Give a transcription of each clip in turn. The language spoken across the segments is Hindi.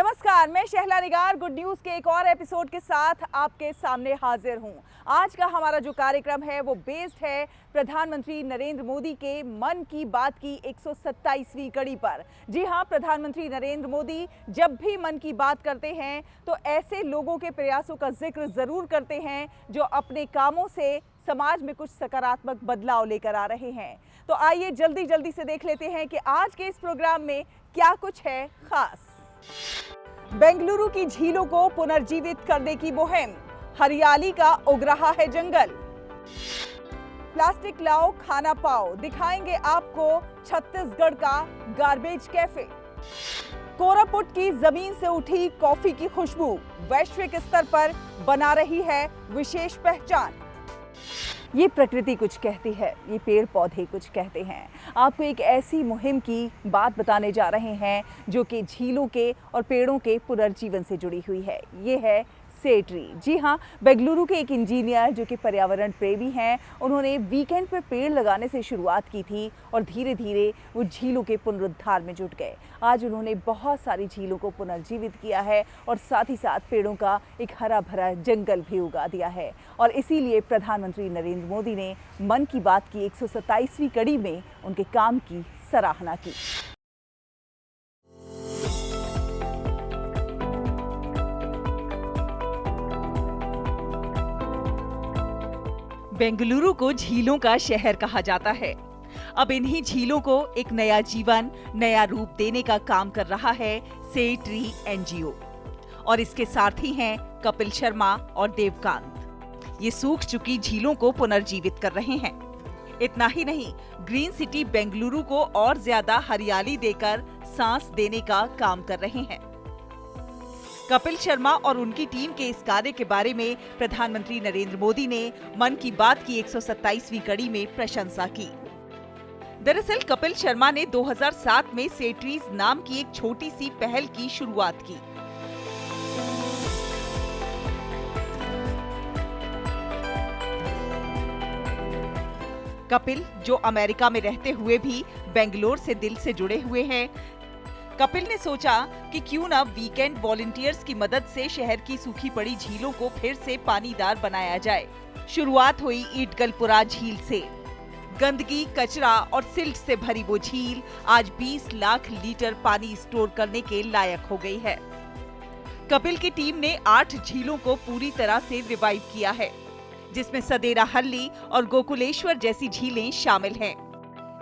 नमस्कार, मैं शहला निगार गुड न्यूज के एक और एपिसोड के साथ आपके सामने हाजिर हूं। आज का हमारा जो कार्यक्रम है वो बेस्ड है प्रधानमंत्री नरेंद्र मोदी के मन की बात की 127वीं कड़ी पर। जी हां, प्रधानमंत्री नरेंद्र मोदी जब भी मन की बात करते हैं तो ऐसे लोगों के प्रयासों का जिक्र जरूर करते हैं जो अपने कामों से समाज में कुछ सकारात्मक बदलाव लेकर आ रहे हैं। तो आइए जल्दी से देख लेते हैं कि आज के इस प्रोग्राम में क्या कुछ है खास। बेंगलुरु की झीलों को पुनर्जीवित करने की मुहिम, हरियाली का उग रहा है जंगल। प्लास्टिक लाओ खाना पाओ, दिखाएंगे आपको छत्तीसगढ़ का गार्बेज कैफे। कोरापुट की जमीन से उठी कॉफी की खुशबू वैश्विक स्तर पर बना रही है विशेष पहचान। ये प्रकृति कुछ कहती है, ये पेड़ पौधे कुछ कहते हैं। आपको एक ऐसी मुहिम की बात बताने जा रहे हैं जो कि झीलों के और पेड़ों के पुनर्जीवन से जुड़ी हुई है। ये है से ट्री। जी हाँ, बेंगलुरु के एक इंजीनियर जो कि पर्यावरण प्रेमी हैं, उन्होंने वीकेंड पर पेड़ लगाने से शुरुआत की थी और धीरे धीरे वो झीलों के पुनरुद्धार में जुट गए। आज उन्होंने बहुत सारी झीलों को पुनर्जीवित किया है और साथ ही साथ पेड़ों का एक हरा भरा जंगल भी उगा दिया है। और इसीलिए प्रधानमंत्री नरेंद्र मोदी ने मन की बात की 127वीं कड़ी में उनके काम की सराहना की। बेंगलुरु को झीलों का शहर कहा जाता है। अब इन्हीं झीलों को एक नया जीवन, नया रूप देने का काम कर रहा है से ट्री एनजीओ और इसके सारथी हैं कपिल शर्मा और देवकांत। ये सूख चुकी झीलों को पुनर्जीवित कर रहे हैं। इतना ही नहीं, ग्रीन सिटी बेंगलुरु को और ज्यादा हरियाली देकर सांस देने का काम कर रहे हैं। कपिल शर्मा और उनकी टीम के इस कार्य के बारे में प्रधानमंत्री नरेंद्र मोदी ने मन की बात की 127वीं कड़ी में प्रशंसा की। दरअसल कपिल शर्मा ने 2007 में से ट्रीज नाम की एक छोटी सी पहल की शुरुआत की। कपिल, जो अमेरिका में रहते हुए भी बेंगलोर से दिल से जुड़े हुए हैं, कपिल ने सोचा कि क्यों न वीकेंड वॉलंटियर्स की मदद से शहर की सूखी पड़ी झीलों को फिर से पानीदार बनाया जाए। शुरुआत हुई ईटगलपुरा झील से। गंदगी, कचरा और सिल्ट से भरी वो झील आज 20 लाख लीटर पानी स्टोर करने के लायक हो गई है। कपिल की टीम ने 8 झीलों को पूरी तरह से रिवाइव किया है, जिसमें सदेरा हल्ली और गोकुलेश्वर जैसी झीलें शामिल हैं।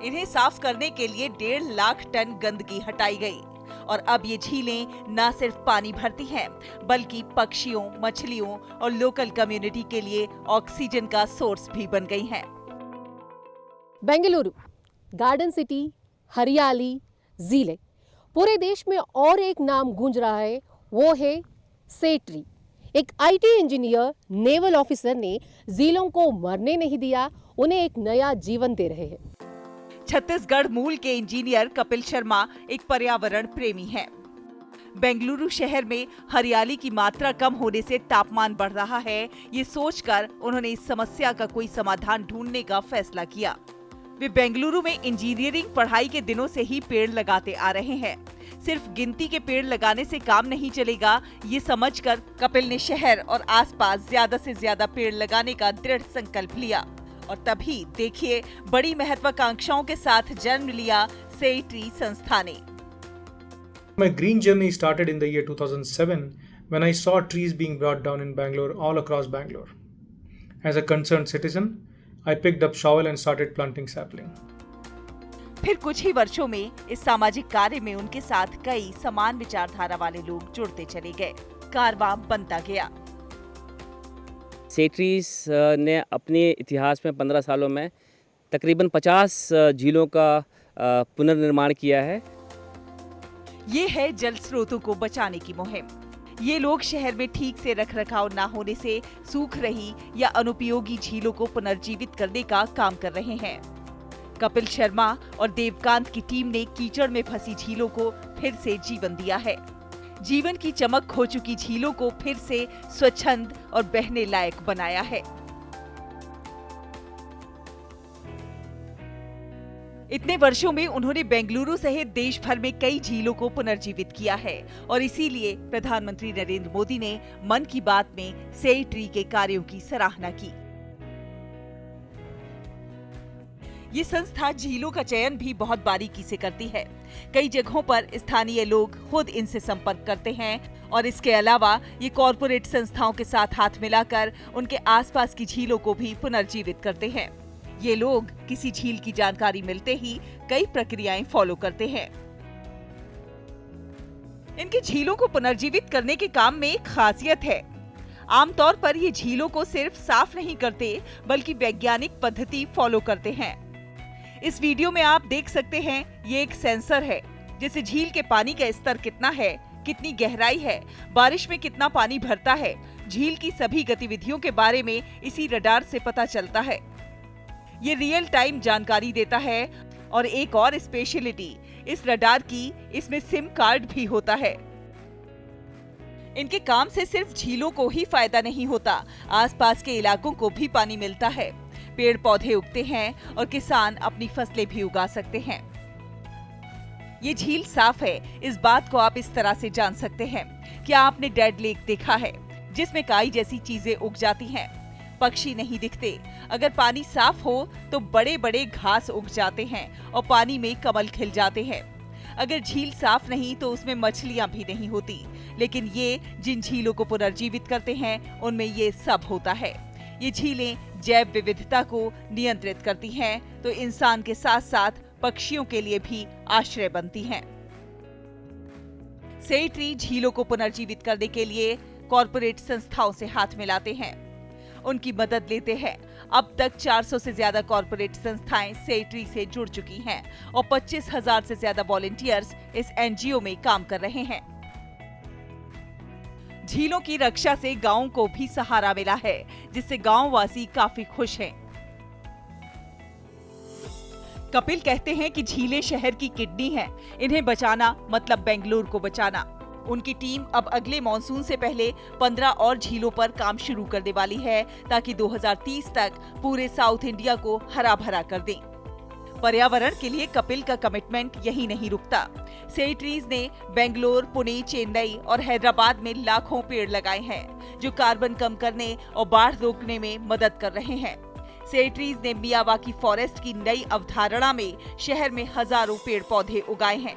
इन्हें साफ करने के लिए 1.5 लाख टन गंदगी हटाई गई और अब ये झीलें न सिर्फ पानी भरती हैं, बल्कि पक्षियों, मछलियों और लोकल कम्युनिटी के लिए ऑक्सीजन का सोर्स भी बन गई हैं। बेंगलुरु, गार्डन सिटी, हरियाली, झीलें, पूरे देश में और एक नाम गूंज रहा है, वो है से ट्री। एक आईटी इंजीनियर, नेवल ऑफिसर ने झीलों को मरने नहीं दिया, उन्हें एक नया जीवन दे रहे हैं। छत्तीसगढ़ मूल के इंजीनियर कपिल शर्मा एक पर्यावरण प्रेमी हैं। बेंगलुरु शहर में हरियाली की मात्रा कम होने से तापमान बढ़ रहा है, ये सोचकर उन्होंने इस समस्या का कोई समाधान ढूंढने का फैसला किया। वे बेंगलुरु में इंजीनियरिंग पढ़ाई के दिनों से ही पेड़ लगाते आ रहे हैं। सिर्फ गिनती के पेड़ लगाने से काम नहीं चलेगा, ये समझकर कपिल ने शहर और आसपास ज्यादा से ज्यादा पेड़ लगाने का दृढ़ संकल्प लिया और तभी देखिए बड़ी महत्वाकांक्षाओं के साथ जन्म लिया से ट्री संस्था ने। My green journey started in the year 2007 when I saw trees being brought down in Bangalore all across Bangalore. As a concerned citizen, I picked up shovel and started planting sapling. फिर कुछ ही वर्षों में इस सामाजिक कार्य में उनके साथ कई समान विचारधारा वाले लोग जुड़ते चले गए। कारवां बनता गया। से ट्रीज ने अपने इतिहास में 15 सालों में तकरीबन 50 झीलों का पुनर्निर्माण किया है। ये है जल स्रोतों को बचाने की मुहिम। ये लोग शहर में ठीक से रखरखाव न होने से सूख रही या अनुपयोगी झीलों को पुनर्जीवित करने का काम कर रहे हैं। कपिल शर्मा और देवकांत की टीम ने कीचड़ में फंसी झीलों को फिर से जीवन दिया है। जीवन की चमक खो चुकी झीलों को फिर से स्वच्छंद और बहने लायक बनाया है। इतने वर्षों में उन्होंने बेंगलुरु सहित देश भर में कई झीलों को पुनर्जीवित किया है और इसीलिए प्रधानमंत्री नरेंद्र मोदी ने मन की बात में सेई ट्री के कार्यों की सराहना की। ये संस्था झीलों का चयन भी बहुत बारीकी से करती है। कई जगहों पर स्थानीय लोग खुद इनसे संपर्क करते हैं और इसके अलावा ये कॉरपोरेट संस्थाओं के साथ हाथ मिलाकर उनके आसपास की झीलों को भी पुनर्जीवित करते हैं। ये लोग किसी झील की जानकारी मिलते ही कई प्रक्रियाएं फॉलो करते हैं। इनकी झीलों को पुनर्जीवित करने के काम में एक खासियत है। आमतौर पर ये झीलों को सिर्फ साफ नहीं करते बल्कि वैज्ञानिक पद्धति फॉलो करते हैं। इस वीडियो में आप देख सकते हैं ये एक सेंसर है जिससे झील के पानी का स्तर कितना है, कितनी गहराई है, बारिश में कितना पानी भरता है, झील की सभी गतिविधियों के बारे में इसी रडार से पता चलता है। ये रियल टाइम जानकारी देता है और एक और स्पेशलिटी इस रडार की, इसमें सिम कार्ड भी होता है। इनके काम से सिर्फ झीलों को ही फायदा नहीं होता, आसपास के इलाकों को भी पानी मिलता है, पेड़ पौधे उगते हैं और किसान अपनी फसलें भी उगा सकते हैं। ये झील साफ है, इस बात को आप इस तरह से जान सकते हैं। क्या आपने डेड लेक देखा है जिसमें काई जैसी चीजें उग जाती हैं? पक्षी नहीं दिखते। अगर पानी साफ हो तो बड़े बड़े घास उग जाते हैं और पानी में कमल खिल जाते हैं। अगर झील साफ नहीं तो उसमें मछलियां भी नहीं होती, लेकिन ये जिन झीलों को पुनर्जीवित करते हैं उनमें ये सब होता है। ये झीलें जैव विविधता को नियंत्रित करती हैं, तो इंसान के साथ साथ पक्षियों के लिए भी आश्रय बनती हैं। सेई ट्री झीलों को पुनर्जीवित करने के लिए कॉरपोरेट संस्थाओं से हाथ मिलाते हैं, उनकी मदद लेते हैं। अब तक 400 से ज्यादा कॉरपोरेट संस्थाएं सेई ट्री से जुड़ चुकी हैं और 25,000 से ज्यादा वॉलंटियर्स इस एनजीओ में काम कर रहे हैं। झीलों की रक्षा से गांवों को भी सहारा मिला है, जिससे गांववासी काफी खुश हैं। कपिल कहते हैं कि झीलें शहर की किडनी हैं, इन्हें बचाना मतलब बेंगलुरु को बचाना। उनकी टीम अब अगले मॉनसून से पहले 15 और झीलों पर काम शुरू करने वाली है ताकि 2030 तक पूरे साउथ इंडिया को हरा भरा कर दें। पर्यावरण के लिए कपिल का कमिटमेंट यही नहीं रुकता। सेई ट्रीज ने बेंगलोर, पुणे, चेन्नई और हैदराबाद में लाखों पेड़ लगाए हैं जो कार्बन कम करने और बाढ़ रोकने में मदद कर रहे हैं। सेई ट्रीज ने मियावाकी फॉरेस्ट की नई अवधारणा में शहर में हजारों पेड़ पौधे उगाए हैं।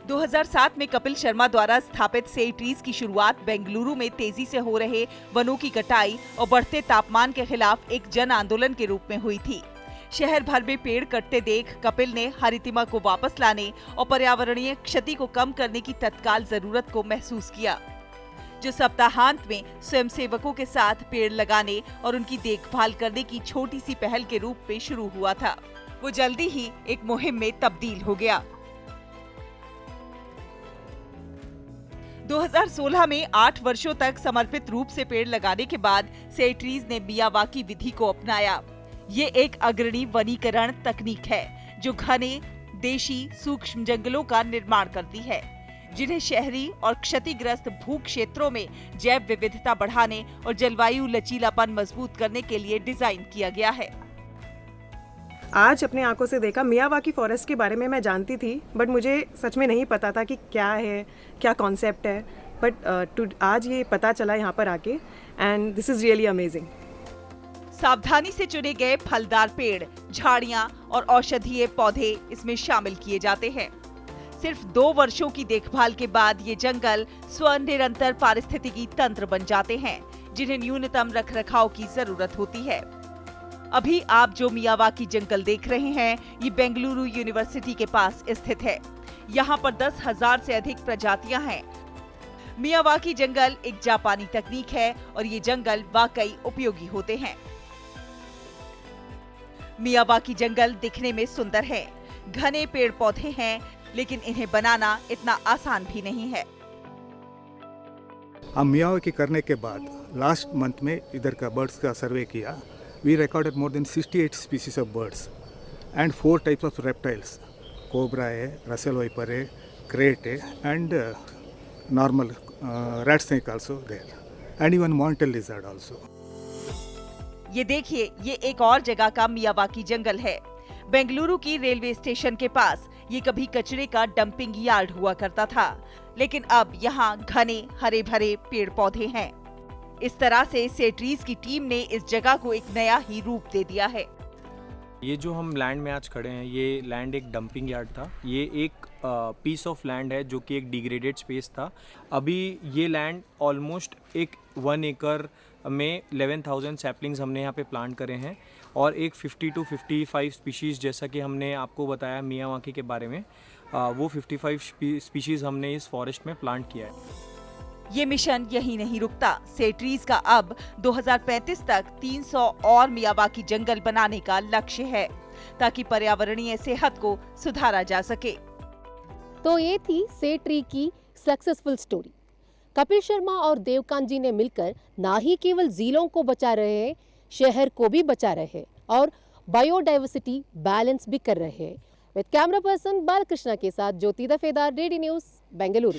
2007 में कपिल शर्मा द्वारा स्थापित सेई ट्रीज की शुरुआत बेंगलुरु में तेजी से हो रहे वनों की कटाई और बढ़ते तापमान के खिलाफ एक जन आंदोलन के रूप में हुई थी। शहर भर में पेड़ कटते देख कपिल ने हरितिमा को वापस लाने और पर्यावरणीय क्षति को कम करने की तत्काल जरूरत को महसूस किया, जो सप्ताहांत में स्वयंसेवकों के साथ पेड़ लगाने और उनकी देखभाल करने की छोटी सी पहल के रूप में शुरू हुआ था। वो जल्दी ही एक मुहिम में तब्दील हो गया। 2016 में 8 वर्षों तक समर्पित रूप से पेड़ लगाने के बाद सेई ट्रीज ने मियावाकी विधि को अपनाया। ये एक अग्रणी वनीकरण तकनीक है जो घने देशी सूक्ष्म जंगलों का निर्माण करती है, जिन्हें शहरी और क्षतिग्रस्त भू क्षेत्रों में जैव विविधता बढ़ाने और जलवायु लचीलापन मजबूत करने के लिए डिजाइन किया गया है। आज अपने आंखों से देखा। मियावाकी फॉरेस्ट के बारे में मैं जानती थी, बट मुझे सच में नहीं पता था कि क्या है, क्या कॉन्सेप्ट है, बट आज ये पता चला यहाँ पर आके, and this is really amazing. सावधानी से चुने गए फलदार पेड़, झाड़ियां और औषधीय पौधे इसमें शामिल किए जाते हैं। सिर्फ 2 वर्षों की देखभाल के बाद ये जंगल स्वनिरंतर पारिस्थितिकी तंत्र बन जाते हैं, जिन्हें न्यूनतम रखरखाव की जरूरत होती है। अभी आप जो मियावाकी जंगल देख रहे हैं, ये बेंगलुरु यूनिवर्सिटी के पास स्थित है। यहाँ पर 10,000 से अधिक प्रजातियां हैं। मियावाकी जंगल एक जापानी तकनीक है और ये जंगल वाकई उपयोगी होते हैं। मियावाकी जंगल दिखने में सुंदर है, घने पेड़ पौधे हैं, लेकिन इन्हें बनाना इतना आसान भी नहीं है। हम मियावाकी करने के बाद लास्ट मंथ में इधर का बर्ड्स का सर्वे किया। We recorded more than 68 species of birds and 4 types of reptiles. Cobra है, Russell viper है, crate है, and normal rat snake also there, and even monitor lizard also. ये देखिए, ये एक और जगह का मियावाकी जंगल है। बेंगलुरु की रेलवे स्टेशन के पास ये कभी कचरे का डंपिंग यार्ड हुआ करता था, लेकिन अब यहाँ घने हरे भरे पेड़ पौधे हैं। इस तरह से सेट्रीज की टीम ने इस जगह को एक नया ही रूप दे दिया है। ये जो हम लैंड में आज खड़े हैं, ये लैंड एक डंपिंग यार्ड था। ये एक पीस ऑफ लैंड है जो कि एक डिग्रेडेड स्पेस था। अभी ये लैंड ऑलमोस्ट एक 1 एकड़ में 11,000 सैपलिंग्स हमने यहाँ पे प्लांट करे हैं और एक 50 to 55 स्पीशीज़, जैसा कि हमने आपको बताया मियावाकी के बारे में, वो 55 स्पीशीज़ हमने इस फॉरेस्ट में प्लांट किया है। ये मिशन यही नहीं रुकता। सेट्रीज का अब 2035 तक 300 और मियावाकी जंगल बनाने का लक्ष्य है, ताकि पर्यावरणीय सेहत को सुधारा जा सके। तो ये थी सेट्री की सक्सेसफुल स्टोरी। कपिल शर्मा और देवकांत जी ने मिलकर ना ही केवल झीलों को बचा रहे हैं, शहर को भी बचा रहे हैं और बायोडाइवर्सिटी बैलेंस भी कर रहे हैं। विद कैमरा पर्सन बालकृष्णा के साथ ज्योति दफेदार, रेडी न्यूज़, बेंगलुरु।